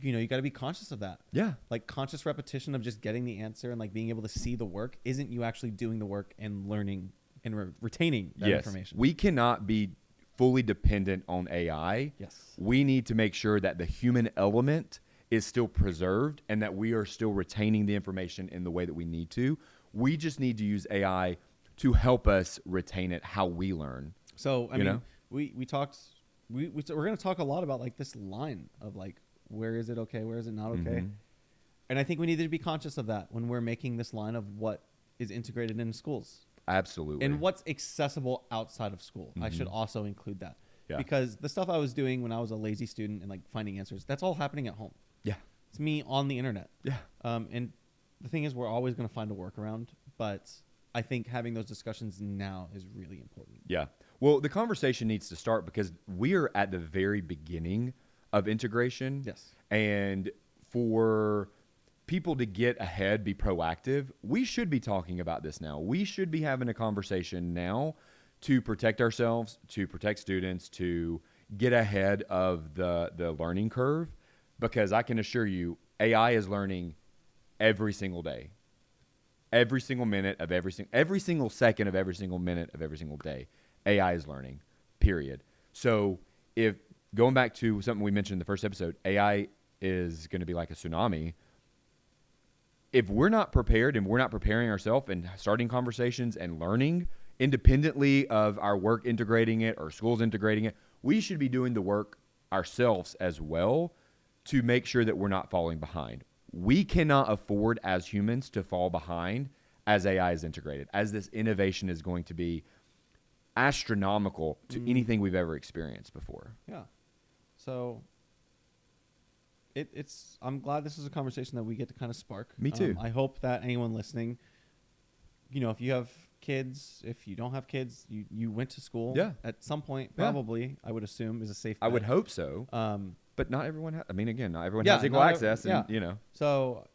you got to be conscious of that. Yeah. Conscious repetition of just getting the answer and being able to see the work isn't you actually doing the work and learning and retaining that information. We cannot be fully dependent on AI. Yes. We need to make sure that the human element is still preserved and that we are still retaining the information in the way that we need to. We just need to use AI to help us retain it how we learn. So, I mean, we talked, we're going to talk a lot about this line of where is it okay? Where is it not okay? And I think we need to be conscious of that when we're making this line of what is integrated into schools. Absolutely. And what's accessible outside of school. I should also include that. Yeah. Because the stuff I was doing when I was a lazy student and finding answers, that's all happening at home. Yeah. It's me on the internet. Yeah. And the thing is, we're always going to find a workaround, but I think having those discussions now is really important. Yeah. Well, the conversation needs to start because we are at the very beginning of integration. Yes. And for people to get ahead, be proactive, we should be talking about this now. We should be having a conversation now to protect ourselves, to protect students, to get ahead of the learning curve, because I can assure you AI is learning every single day. every single minute of every single second of every single minute of every single day, AI is learning, period. So if going back to something we mentioned in the first episode, AI is going to be like a tsunami. If we're not prepared and we're not preparing ourselves and starting conversations and learning independently of our work integrating it or schools integrating it, we should be doing the work ourselves as well to make sure that we're not falling behind. We cannot afford as humans to fall behind as AI is integrated, as this innovation is going to be astronomical to anything we've ever experienced before. Yeah. So I'm glad this is a conversation that we get to kind of spark. Me too. I hope that anyone listening, if you have kids, if you don't have kids, you went to school at some point, probably, I would assume, is a safe bet. I would hope so. But not everyone not everyone has equal access. So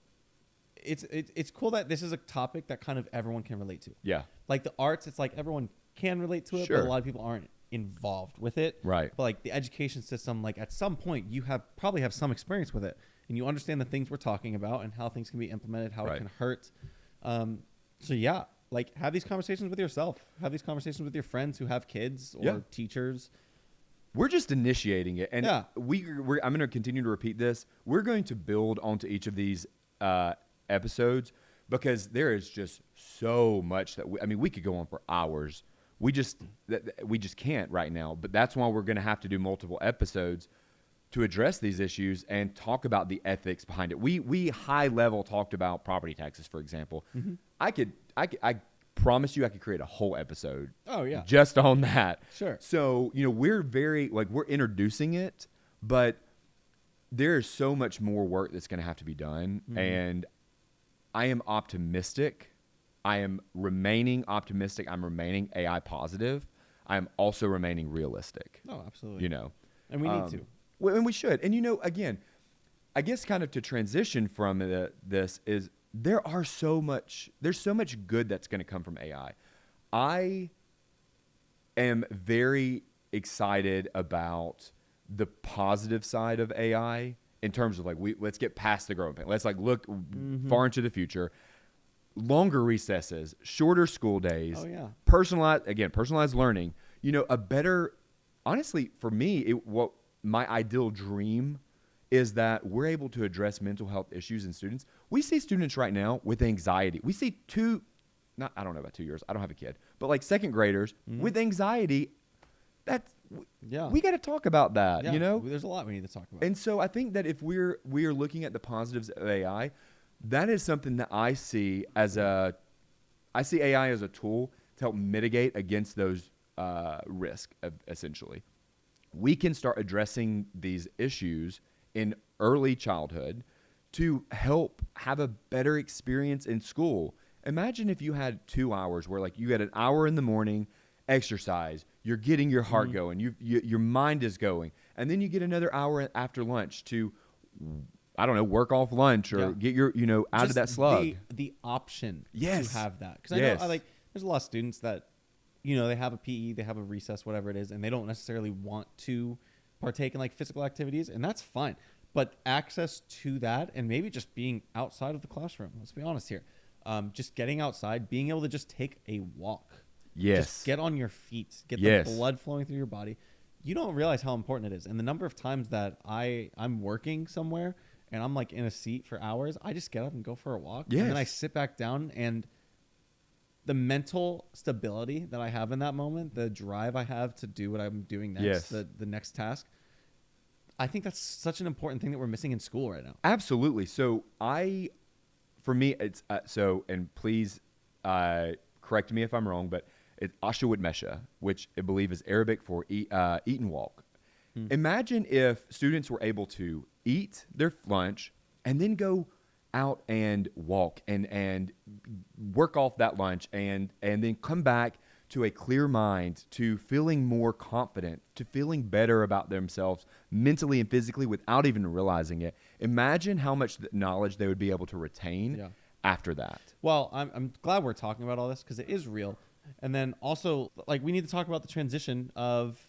it's cool that this is a topic that kind of everyone can relate to. Yeah. Like the arts, it's like everyone can relate to it, but a lot of people aren't involved with it. Right. But like the education system, like at some point you probably have some experience with it and you understand the things we're talking about and how things can be implemented, how it can hurt. So yeah, like have these conversations with yourself, have these conversations with your friends who have kids or teachers. We're just initiating it. And I'm going to continue to repeat this. We're going to build onto each of these episodes because there is just so much that we could go on for hours. We just can't right now. But that's why we're going to have to do multiple episodes to address these issues and talk about the ethics behind it. We high level talked about property taxes, for example. Mm-hmm. I promise you I could create a whole episode. Oh yeah. Just on that. Sure. So, we're we're introducing it, but there is so much more work that's going to have to be done. Mm-hmm. And I am optimistic. I am remaining optimistic. I'm remaining AI positive. I'm also remaining realistic. Oh, absolutely. And we need to. And we should. And, again, I guess kind of to transition from this is there's so much good that's going to come from AI. I am very excited about the positive side of AI in terms of let's get past the growing pain. Let's look far into the future. Longer recesses, shorter school days. Oh yeah. Personalized learning. Honestly, for me, what my ideal dream is that we're able to address mental health issues in students. We see students right now with anxiety. We see I don't know about 2 years. I don't have a kid, but second graders with anxiety. We got to talk about that. Yeah, there's a lot we need to talk about. And so I think that if we are looking at the positives of AI, that is something that I see AI as a tool to help mitigate against those risks. Essentially, we can start addressing these issues in early childhood to help have a better experience in school. Imagine if you had 2 hours where you had an hour in the morning, exercise, you're getting your heart going, your mind is going, and then you get another hour after lunch to, I don't know, work off lunch or get your, out just of that slug. The option to have that. Because I know there's a lot of students that, they have a PE, they have a recess, whatever it is, and they don't necessarily want to partake in physical activities, and that's fine. But access to that and maybe just being outside of the classroom, let's be honest here, just getting outside, being able to just take a walk. Yes. Just get on your feet, get the blood flowing through your body. You don't realize how important it is. And the number of times that I'm working somewhere and I'm in a seat for hours, I just get up and go for a walk. Yes. And then I sit back down, and the mental stability that I have in that moment, the drive I have to do what I'm doing next, the next task, I think that's such an important thing that we're missing in school right now. Absolutely. So for me, it's and please correct me if I'm wrong, but it's Ashawut Mesha, which I believe is Arabic for eat and walk. Imagine if students were able to eat their lunch and then go out and walk and work off that lunch and then come back to a clear mind, to feeling more confident, to feeling better about themselves mentally and physically without even realizing it. Imagine how much knowledge they would be able to retain after that. Well, I'm glad we're talking about all this because it is real. And then also, we need to talk about the transition of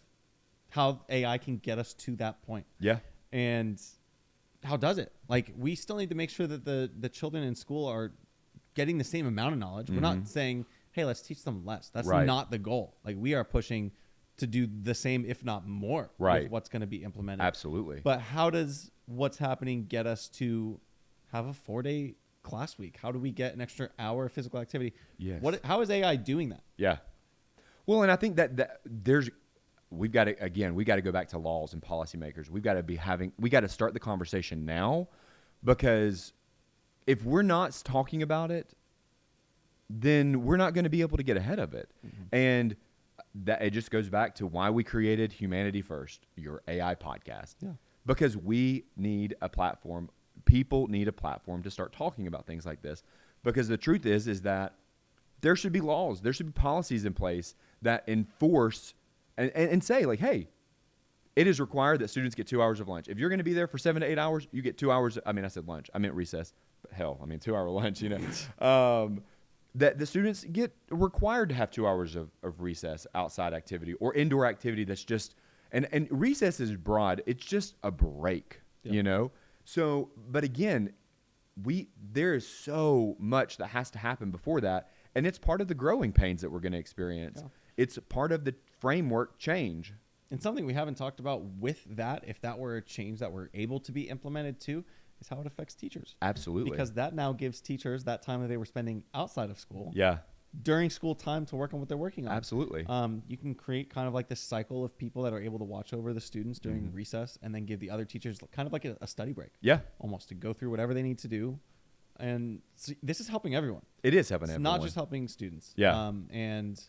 how AI can get us to that point. Yeah. And how does it? We still need to make sure that the children in school are getting the same amount of knowledge. We're not saying, hey, let's teach them less. That's Right. not the goal. Like, we are pushing to do the same, if not more, Right. with what's going to be implemented. Absolutely. But how does what's happening get us to have a 4-day class week? How do we get an extra hour of physical activity? Yes. How is AI doing that? Yeah. Well, and I think that we've got to go back to laws and policymakers. We got to start the conversation now, because if we're not talking about it, then we're not going to be able to get ahead of it. And that it just goes back to why we created Humanity First, your AI podcast. Yeah. Because we need a platform. People need a platform to start talking about things like this. Because the truth is that there should be laws, there should be policies in place that enforce and say, like, hey, it is required that students get 2 hours of lunch. If you're going to be there for 7 to 8 hours, you get 2 hours. I mean, I said lunch. I meant recess. But hell, I mean, 2 hour lunch, you know. That the students get required to have 2 hours of recess, outside activity, or indoor activity that's just, and recess is broad. It's just a break, you know? So, but again, there is so much that has to happen before that, and it's part of the growing pains that we're going to experience. Yeah. It's part of the framework change. And something we haven't talked about with that, if that were a change that were able to be implemented too, is how it affects teachers. Absolutely. Because that now gives teachers that time that they were spending outside of school. Yeah. During school time to work on what they're working on. Absolutely. You can create kind of like this cycle of people that are able to watch over the students during recess, and then give the other teachers kind of like a study break. Yeah. Almost to go through whatever they need to do. And so this is helping everyone. It is helping everyone. It's not just helping students. Yeah. And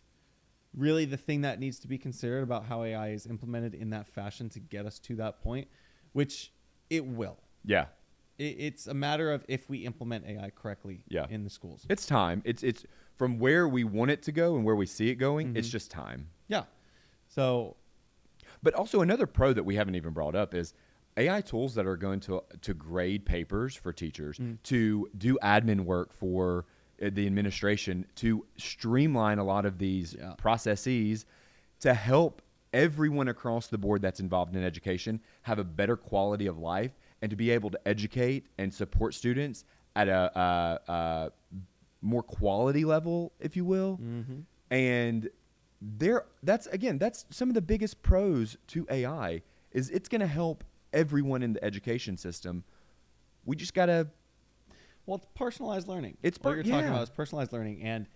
really the thing that needs to be considered about how AI is implemented in that fashion to get us to that point, which it will. Yeah. It's a matter of if we implement AI correctly in the schools. It's time. It's from where we want it to go and where we see it going. It's just time. Yeah. So, but also another pro that we haven't even brought up is AI tools that are going to grade papers for teachers, to do admin work for the administration, to streamline a lot of these processes, to help everyone across the board that's involved in education have a better quality of life, and to be able to educate and support students at a more quality level, if you will. And that's some of the biggest pros to AI, is it's going to help everyone in the education system. We just got to... Well, it's personalized learning. What you're talking about is personalized learning. And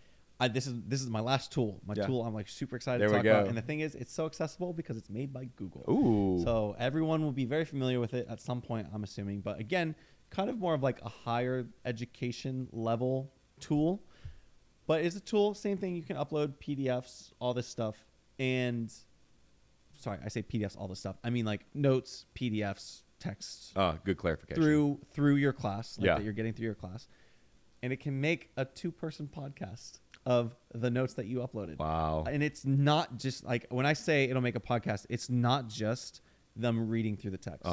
this is my last tool. My tool I'm like super excited to talk about. And the thing is, it's so accessible because it's made by Google. Ooh. So everyone will be very familiar with it at some point, I'm assuming. But again, kind of more of like a higher education level tool. But it's a tool, same thing. You can upload PDFs, all this stuff. And sorry, I say PDFs, all this stuff. I mean like notes, PDFs, texts. Good clarification. Through your class, that you're getting through your class. And it can make a 2-person podcast of the notes that you uploaded. Wow. And it's not just like, when I say it'll make a podcast, it's not just them reading through the text.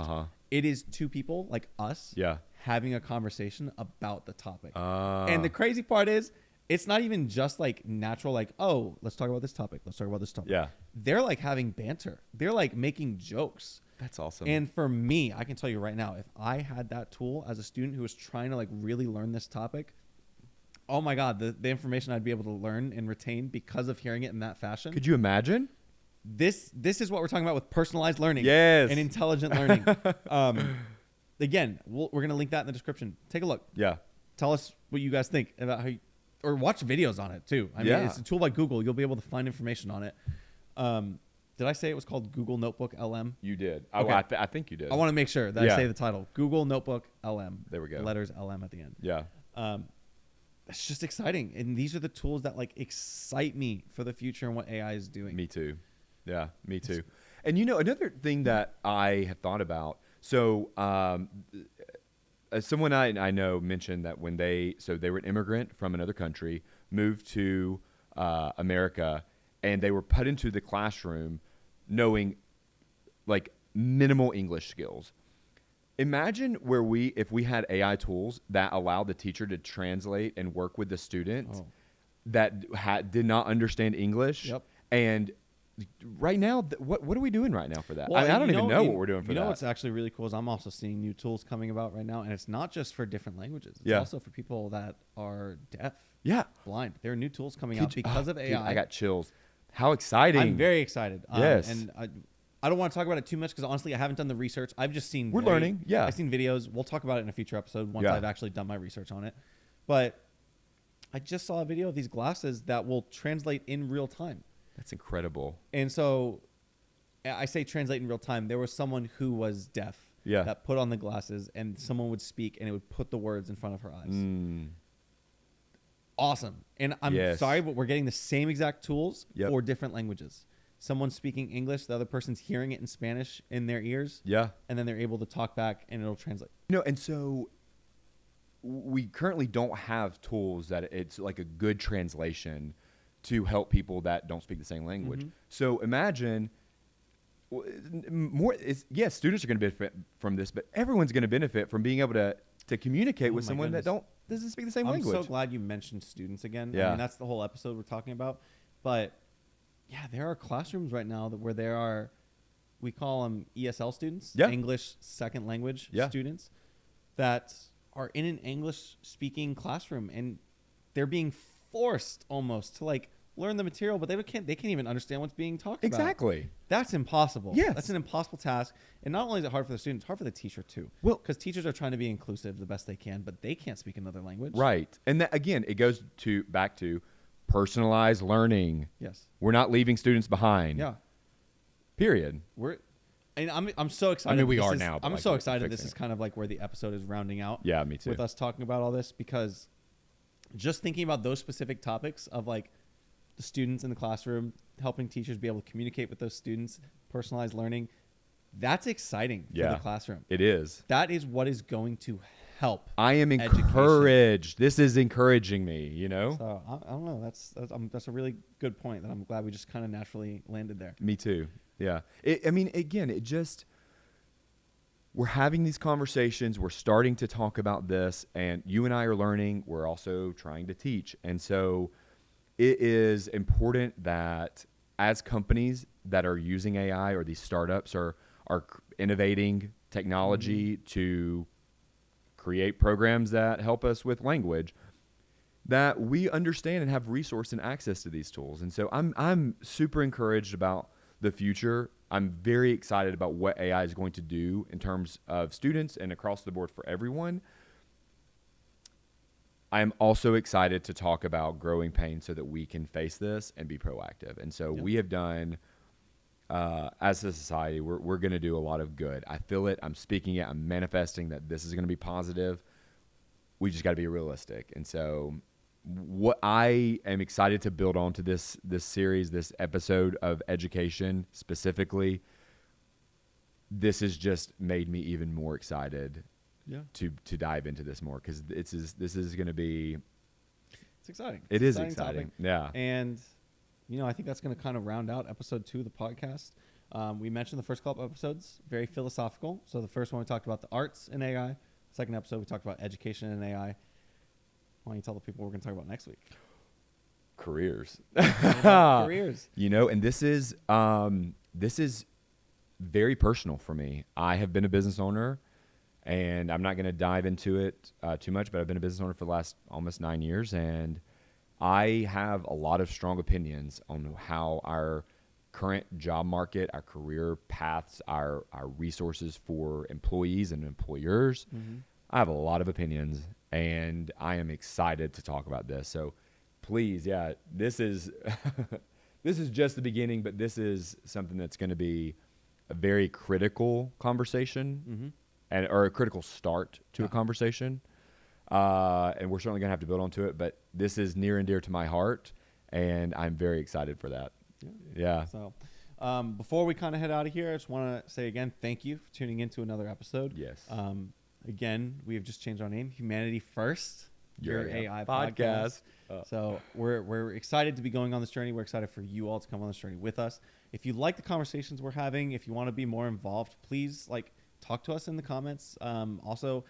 It is 2 people like us having a conversation about the topic. And the crazy part is, it's not even just like natural, like, oh, let's talk about this topic. Let's talk about this topic. Yeah. They're like having banter. They're like making jokes. That's awesome. And for me, I can tell you right now, if I had that tool as a student who was trying to like really learn this topic, oh my God, the information I'd be able to learn and retain because of hearing it in that fashion. Could you imagine? This is what we're talking about with personalized learning. Yes. And intelligent learning. Again, we're going to link that in the description. Take a look. Yeah. Tell us what you guys think about how or watch videos on it too. I mean, it's a tool like Google. You'll be able to find information on it. Did I say it was called Google Notebook LM? You did. Okay. I think you did. I want to make sure that I say the title. Google Notebook LM. There we go. The letters LM at the end. Yeah. It's just exciting. And these are the tools that like excite me for the future and what AI is doing. Me too. Yeah, me too. And you know, another thing that I have thought about, so someone I know mentioned that when they were an immigrant from another country, moved to America, and they were put into the classroom knowing like minimal English skills. Imagine if we had AI tools that allowed the teacher to translate and work with the student that did not understand English, and right now, what are we doing right now for that? Well, I don't you even know, know you- what we're doing for You know that. what's actually really cool is I'm also seeing new tools coming about right now, and it's not just for different languages. It's Yeah. also for people that are deaf, Yeah. blind. There are new tools coming out because of Dude, AI. I got chills. How exciting. I'm very excited. Yes. And I don't want to talk about it too much because honestly, I haven't done the research. I've just seen. We're learning. Yeah. I've seen videos. We'll talk about it in a future episode once Yeah. I've actually done my research on it. But I just saw a video of these glasses that will translate in real time. That's incredible. And so I say translate in real time. There was someone who was deaf Yeah. that put on the glasses and someone would speak and it would put the words in front of her eyes. Mm. Awesome. And I'm Yes. sorry, but we're getting the same exact tools Yep. for different languages. Someone's speaking English, the other person's hearing it in Spanish in their ears, Yeah. and then they're able to talk back and it'll translate. And so we currently don't have tools that it's like a good translation to help people that don't speak the same language. Mm-hmm. So imagine yes, students are going to benefit from this, but everyone's going to benefit from being able to communicate Oh with my someone goodness. that doesn't speak the same I'm language. so glad you mentioned students again. I Yeah. mean, that's the whole episode we're talking about. But yeah, there are classrooms right now where there are, we call them ESL students, Yeah. English second language Yeah. students, that are in an English speaking classroom and they're being forced almost to like learn the material, but they can't even understand what's being talked about. Exactly. That's impossible. Yes. That's an impossible task. And not only is it hard for the students, it's hard for the teacher too. Well- because teachers are trying to be inclusive the best they can, but they can't speak another language. Right. And that, again, it goes back to personalized learning. Yes. We're not leaving students behind. Yeah. Period. I'm so excited. we This are is- now, but, I'm like, so we're excited. This fixing is it. kind of like where the episode is rounding out. Yeah, me too. With us talking about all this, because just thinking about those specific topics of like the students in the classroom, helping teachers be able to communicate with those students, personalized learning, that's exciting for Yeah. the classroom. It is. That is what is going to help. I am Education. encouraged. This is encouraging me, So I don't know. That's a really good point that I'm glad we just kind of naturally landed there. Me too. Yeah. We're having these conversations. We're starting to talk about this, and you and I are learning. We're also trying to teach. And so it is important that as companies that are using AI or these startups are innovating technology to create programs that help us with language, that we understand and have resource and access to these tools. And so I'm super encouraged about the future. I'm very excited about what AI is going to do in terms of students and across the board for everyone. I'm also excited to talk about growing pains so that we can face this and be proactive. And so we have done, as a society, we're going to do a lot of good. I feel it. I'm speaking it. I'm manifesting that this is going to be positive. We just got to be realistic. And so what I am excited to build onto this series, this episode of education specifically, this has just made me even more excited to dive into this more, because this is going to be, It's exciting. it It's is an exciting. topic. Yeah. And, I think that's going to kind of round out episode 2 of the podcast. We mentioned the first couple episodes, very philosophical. So the first one, we talked about the arts in AI. Second episode, we talked about education in AI. Why don't you tell the people what we're going to talk about next week? Careers. Careers. And this is very personal for me. I have been a business owner, and I'm not going to dive into it too much, but I've been a business owner for the last almost 9 years, and I have a lot of strong opinions on how our current job market, our career paths, our resources for employees and employers. I have a lot of opinions, and I am excited to talk about this. So please, this is this is just the beginning, but this is something that's going to be a very critical conversation or a critical start to a conversation. And we're certainly going to have to build onto it, but this is near and dear to my heart, and I'm very excited for that. Yeah. So before we kind of head out of here, I just want to say again, thank you for tuning into another episode. Yes. Again, we have just changed our name, Humanity First, your AI podcast. podcast. So we're excited to be going on this journey. We're excited for you all to come on this journey with us. If you like the conversations we're having, if you want to be more involved, please talk to us in the comments. Also,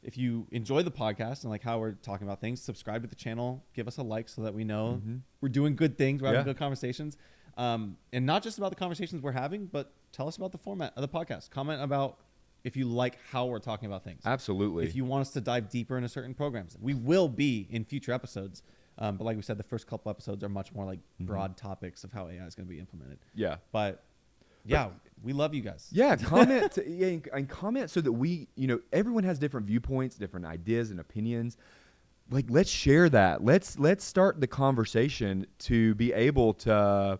if you enjoy the podcast and how we're talking about things, subscribe to the channel, give us a like so that we know we're doing good things, we're having good conversations. And not just about the conversations we're having, but tell us about the format of the podcast. Comment about if you like how we're talking about things. Absolutely. If you want us to dive deeper into certain programs, we will be in future episodes. But like we said, the first couple episodes are much more like broad topics of how AI is going to be implemented. Yeah. But yeah, we love you guys. Yeah, comment and comment so that we, everyone has different viewpoints, different ideas and opinions. Like, let's share that. Let's start the conversation to be able to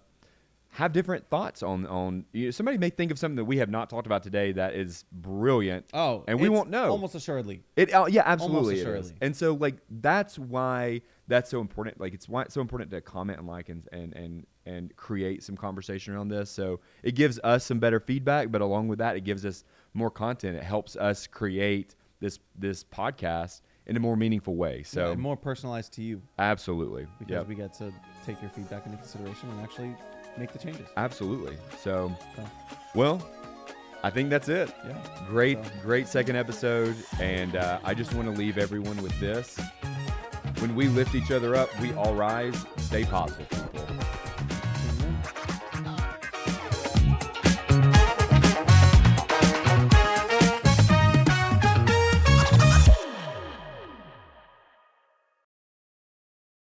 have different thoughts on somebody may think of something that we have not talked about today that is brilliant. Oh, and we won't know. Almost assuredly. Yeah, absolutely. Almost assuredly. And so like that's why that's so important. Like it's why it's so important to comment and like and create some conversation around this. So it gives us some better feedback, but along with that, it gives us more content. It helps us create this podcast in a more meaningful way. So yeah, and more personalized to you. Absolutely. Because we get to take your feedback into consideration and actually make the changes. Absolutely. So, well, I think that's it. Yeah. Great second episode. And I just want to leave everyone with this. When we lift each other up, we all rise. Stay positive.